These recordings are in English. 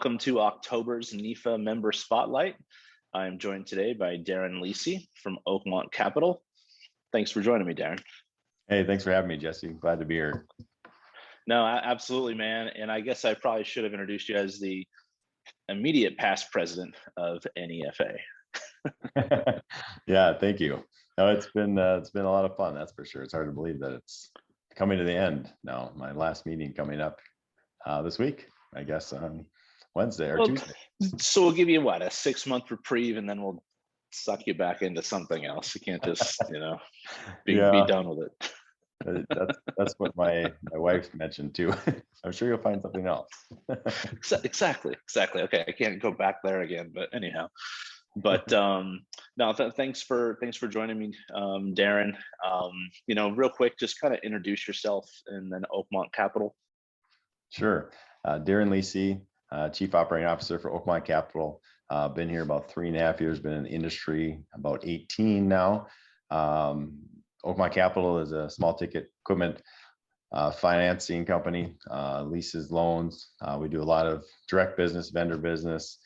Welcome to October's NEFA Member Spotlight. I am joined today by Daryn and Lecy from Oakmont Capital. Thanks for joining me, Daryn. Hey, thanks for having me, Jesse. Glad to be here. No, absolutely, man. And I guess I probably should have introduced you as the immediate past president of NEFA. Yeah, thank you. No, it's been a lot of fun, that's for sure. It's hard to believe that it's coming to the end now. My last meeting coming up this week, I guess on Wednesday or Tuesday. So we'll give you what, a 6-month reprieve, and then we'll suck you back into something else. You can't just be done with it. That's what my wife mentioned too. I'm sure you'll find something else. Exactly. Okay, I can't go back there again, but anyhow. But no, thanks for joining me, Daryn. Real quick, just kind of introduce yourself and then Oakmont Capital. Sure. Daryn Lecy, Chief Operating Officer for Oakmont Capital. Been here about 3.5 years, been in the industry about 18 now. Oakmont Capital is a small ticket equipment financing company, leases, loans. We do a lot of direct business, vendor business,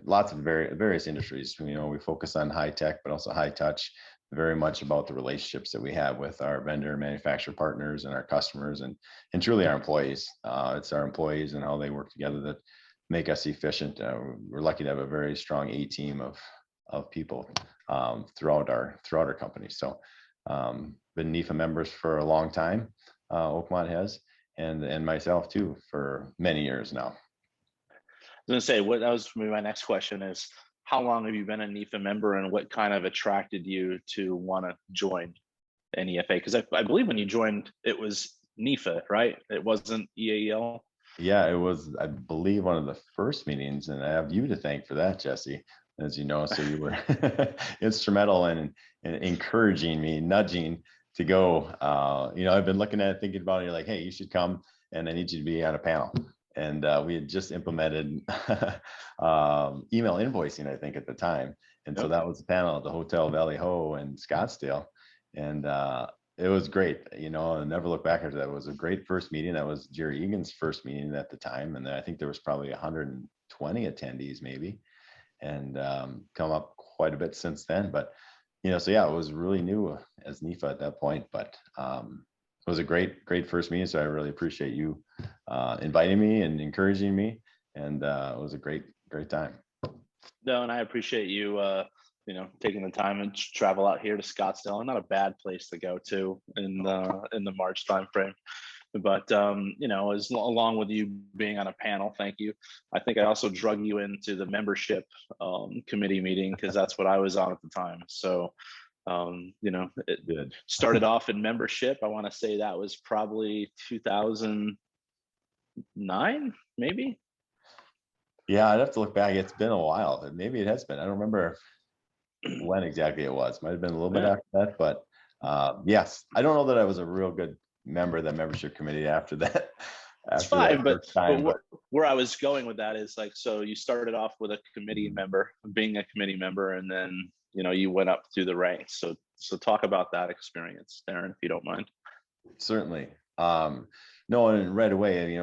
lots of various industries. We focus on high tech, but also high touch, very much about the relationships that we have with our vendor manufacturer partners and our customers and truly our employees. It's our employees and how they work together that make us efficient. We're lucky to have a very strong team of people throughout our company. So been NEFA members for a long time, Oakmont has, and myself too for many years now. I was going to say, that was my next question is, how long have you been a NEFA member and what kind of attracted you to want to join NEFA? Because I believe when you joined, it was NEFA, right? It wasn't EAL. Yeah, it was, I believe, one of the first meetings, and I have you to thank for that, Jesse, as you know. So you were instrumental in encouraging me, nudging to go. I've been looking at it, thinking about it. You're like, hey, you should come, and I need you to be on a panel. And we had just implemented email invoicing, I think, at the time. And so that was the panel at the Hotel Valley Ho in Scottsdale. And it was great. I'll never look back after that. It was a great first meeting. That was Jerry Egan's first meeting at the time. And I think there was probably 120 attendees maybe, and come up quite a bit since then. But, so yeah, it was really new as NEFA at that point. But it was a great first meeting. So I really appreciate you inviting me and encouraging me. And it was a great time. No, and I appreciate you, taking the time and travel out here to Scottsdale. Not a bad place to go to in the March timeframe. But as along with you being on a panel, thank you. I think I also drug you into the membership committee meeting because that's what I was on at the time. So it started off in membership. I want to say that was probably 2009, maybe. Yeah, I'd have to look back. It's been a while. Maybe it has been. I don't remember when exactly it was. Might have been a little bit after that, but yes, I don't know that I was a real good member of that membership committee after that. It's fine, but where I was going with that is so you started off with a committee member, being a committee member, and then you went up through the ranks. So talk about that experience, Daryn, if you don't mind. Certainly. No, and right away,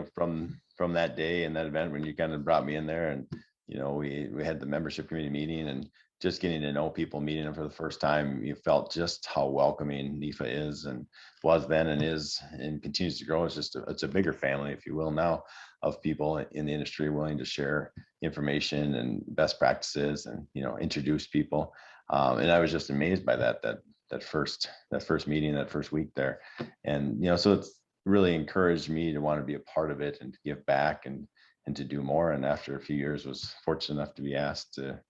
from that day and that event when you kind of brought me in there, and we had the membership committee meeting and just getting to know people, meeting them for the first time, you felt just how welcoming NEFA is and was then and is and continues to grow. It's a bigger family, if you will, now of people in the industry willing to share information and best practices and introduce people. And I was just amazed by that first meeting, that first week there. And so it's really encouraged me to want to be a part of it and to give back and to do more. And after a few years, was fortunate enough to be asked to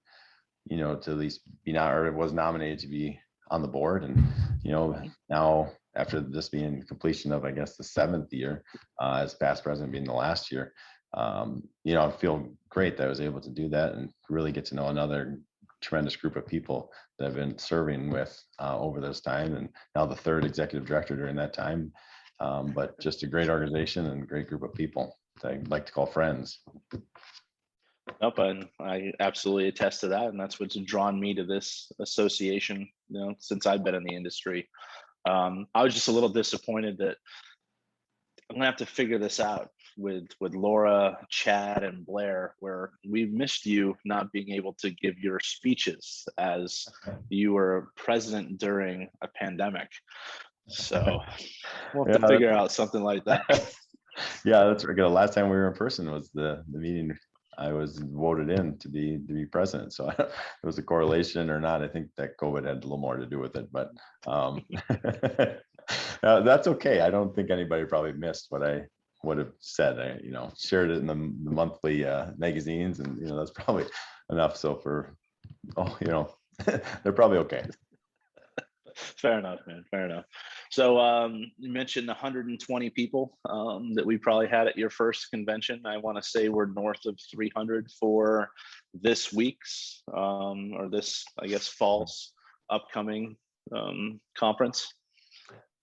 at least was nominated to be on the board. And now after this being completion of, I guess, the 7th year as past president being the last year, I feel great that I was able to do that and really get to know another tremendous group of people that I've been serving with over this time, and now the 3rd executive director during that time. But just a great organization and a great group of people that I like to call friends. Nope, and I absolutely attest to that, and that's what's drawn me to this association. Since I've been in the industry, I was just a little disappointed that I'm gonna have to figure this out with Laura, Chad, and Blair, where we missed you not being able to give your speeches as you were president during a pandemic. So we'll have to figure out something like that. Yeah, that's right. The last time we were in person was the meeting. I was voted in to be president. So it was a correlation or not. I think that COVID had a little more to do with it, but that's okay. I don't think anybody probably missed what I would have said. I, shared it in the monthly magazines, and that's probably enough. So they're probably okay. Fair enough, man. Fair enough. So you mentioned 120 people that we probably had at your first convention. I want to say we're north of 300 for this week's or this, I guess, fall's upcoming conference.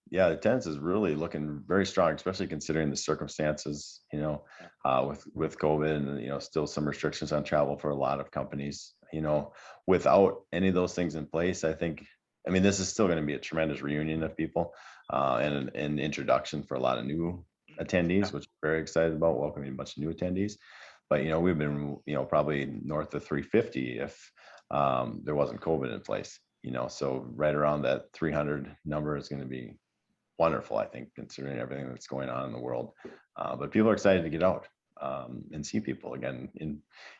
Yeah, the attendance is really looking very strong, especially considering the circumstances, with COVID and, still some restrictions on travel for a lot of companies. Without any of those things in place, I mean, this is still going to be a tremendous reunion of people and an introduction for a lot of new attendees, which we're very excited about, welcoming a bunch of new attendees. But, we've been, probably north of 350 if there wasn't COVID in place, so right around that 300 number is going to be wonderful, I think, considering everything that's going on in the world. But people are excited to get out and see people again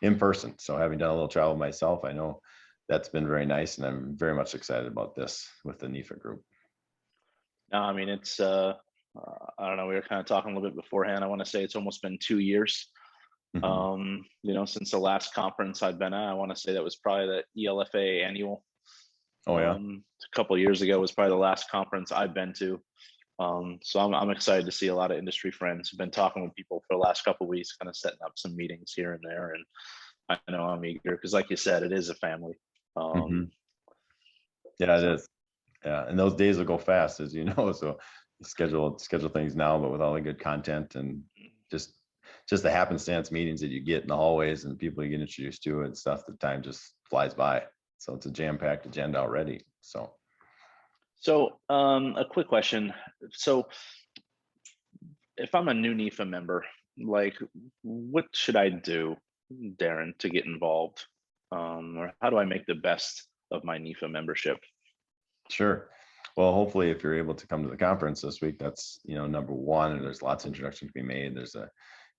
in person. So having done a little travel myself, I know that's been very nice, and I'm very much excited about this with the NEFA group. No, I mean, it's I don't know, we were kind of talking a little bit beforehand. I want to say it's almost been 2 years since the last conference I've been at. I want to say that was probably the ELFA Annual. Oh yeah, a couple of years ago was probably the last conference I've been to. So I'm excited to see a lot of industry friends. I've been talking with people for the last couple of weeks, kind of setting up some meetings here and there, and I know I'm eager because, like you said, it is a family. Yeah, it is. Yeah, and those days will go fast, as you know. So schedule things now, but with all the good content and just the happenstance meetings that you get in the hallways and people you get introduced to and stuff, the time just flies by. So it's a jam-packed agenda already. So a quick question. So if I'm a new NEFA member, like, what should I do, Daryn, to get involved? Or how do I make the best of my NEFA membership? Sure. Well, hopefully if you're able to come to the conference this week, that's, number one, and there's lots of introductions to be made. There's a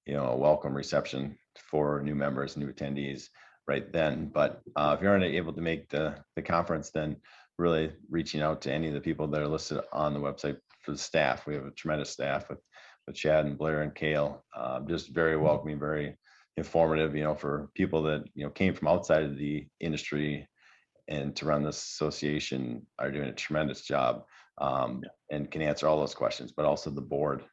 welcome reception for new members, new attendees right then. But if you aren't able to make the conference, then really reaching out to any of the people that are listed on the website for the staff. We have a tremendous staff with Chad and Blair and Kale, just very welcoming, very informative, for people that, came from outside of the industry and to run this association are doing a tremendous job and can answer all those questions, but also the board,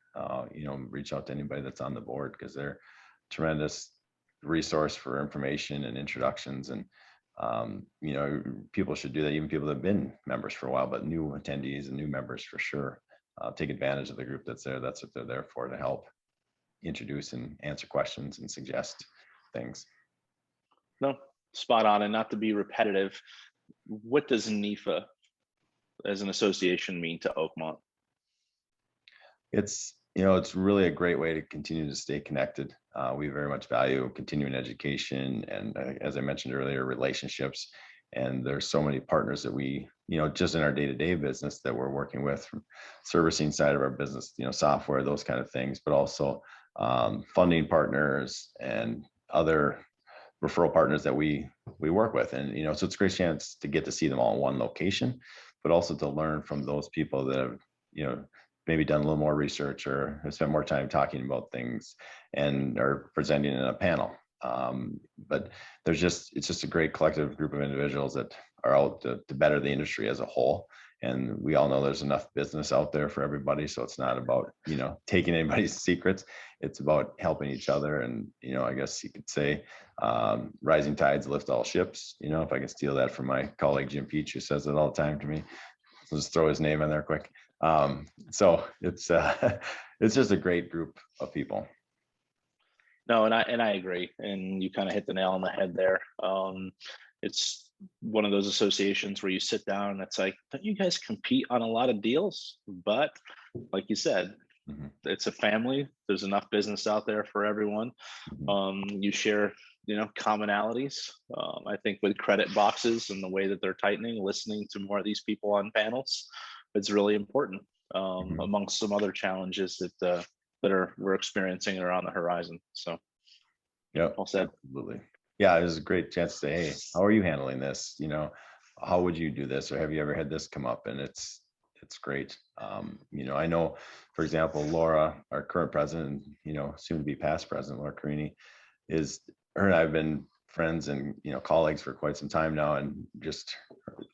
reach out to anybody that's on the board because they're a tremendous resource for information and introductions. And, people should do that, even people that have been members for a while, but new attendees and new members for sure, take advantage of the group that's there. That's what they're there for, to help introduce and answer questions and suggest things. No, spot on. And not to be repetitive, what does NEFA as an association mean to Oakmont? It's really a great way to continue to stay connected. We very much value continuing education and, as I mentioned earlier, relationships. And there's so many partners that we, just in our day-to-day business that we're working with, from servicing side of our business, software, those kind of things, but also funding partners and other referral partners that we work with. And, so it's a great chance to get to see them all in one location, but also to learn from those people that have, maybe done a little more research or have spent more time talking about things and are presenting in a panel. But it's just a great collective group of individuals that are out to better the industry as a whole. And we all know there's enough business out there for everybody. So it's not about, taking anybody's secrets. It's about helping each other. And, I guess you could say rising tides lift all ships. If I can steal that from my colleague, Jim Peach, who says it all the time to me, I'll just throw his name in there quick. So it's just a great group of people. No, and I agree. And you kind of hit the nail on the head there. It's one of those associations where you sit down and it's like, don't you guys compete on a lot of deals? But like you said, it's a family. There's enough business out there for everyone. You share, commonalities. I think with credit boxes and the way that they're tightening, listening to more of these people on panels, it's really important, amongst some other challenges that we're experiencing or on the horizon. So, yeah, all said. Absolutely. Yeah, it was a great chance to say, hey, how are you handling this? How would you do this, or have you ever had this come up? And it's great. I know, for example, Laura, our current president, soon to be past president, Laura Carini, her and I have been friends and colleagues for quite some time now, and just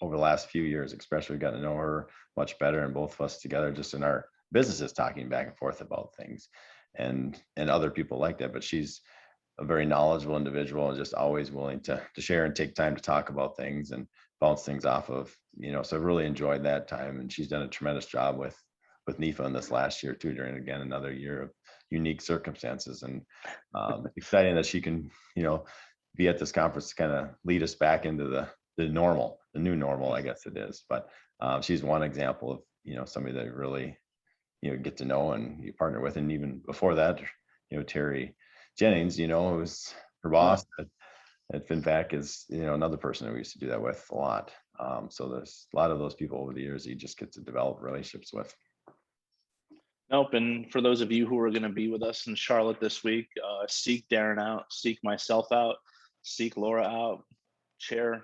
over the last few years, especially gotten to know her much better, and both of us together just in our businesses talking back and forth about things, and other people like that. But she's a very knowledgeable individual and just always willing to share and take time to talk about things and bounce things off of, so I've really enjoyed that time. And she's done a tremendous job with NEFA in this last year too, during, again, another year of unique circumstances. And exciting that she can, be at this conference to kind of lead us back into the new normal, I guess it is. But she's one example of, somebody that really, get to know and you partner with. And even before that, Terry Jennings, who was her boss at FinFac, is another person that we used to do that with a lot. So there's a lot of those people over the years you just get to develop relationships with. Nope. And for those of you who are going to be with us in Charlotte this week, seek Daryn out, seek myself out, seek Laura out. Chair.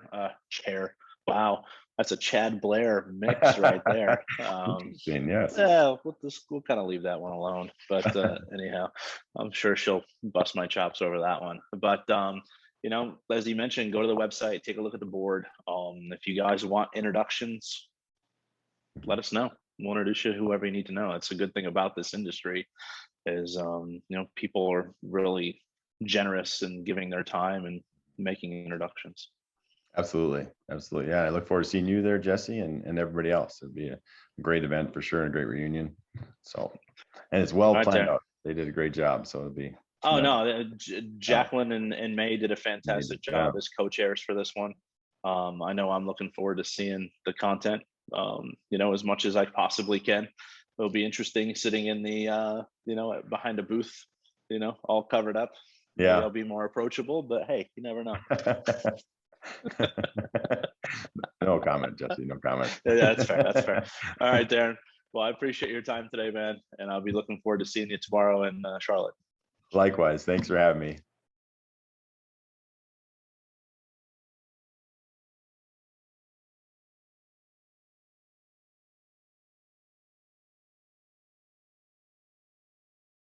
Wow, that's a Chad Blair mix right there. Yes. Yeah, we'll kind of leave that one alone. But anyhow, I'm sure she'll bust my chops over that one. But as you mentioned, go to the website, take a look at the board. If you guys want introductions, let us know. We'll introduce you to whoever you need to know. That's a good thing about this industry is, people are really generous in giving their time and making introductions. Absolutely. Yeah, I look forward to seeing you there, Jesse, and everybody else. It'd be a great event for sure, and a great reunion. So, and it's well planned out. They did a great job, so it'll be. Oh no, Jacqueline and May did a fantastic job as co-chairs for this one. I know I'm looking forward to seeing the content, as much as I possibly can. It'll be interesting sitting in the, behind a booth, all covered up. Yeah. Maybe I'll be more approachable, but hey, you never know. No comment, Jesse. No comment. Yeah, that's fair. All right, Daryn. Well, I appreciate your time today, man. And I'll be looking forward to seeing you tomorrow in Charlotte. Likewise. Thanks for having me.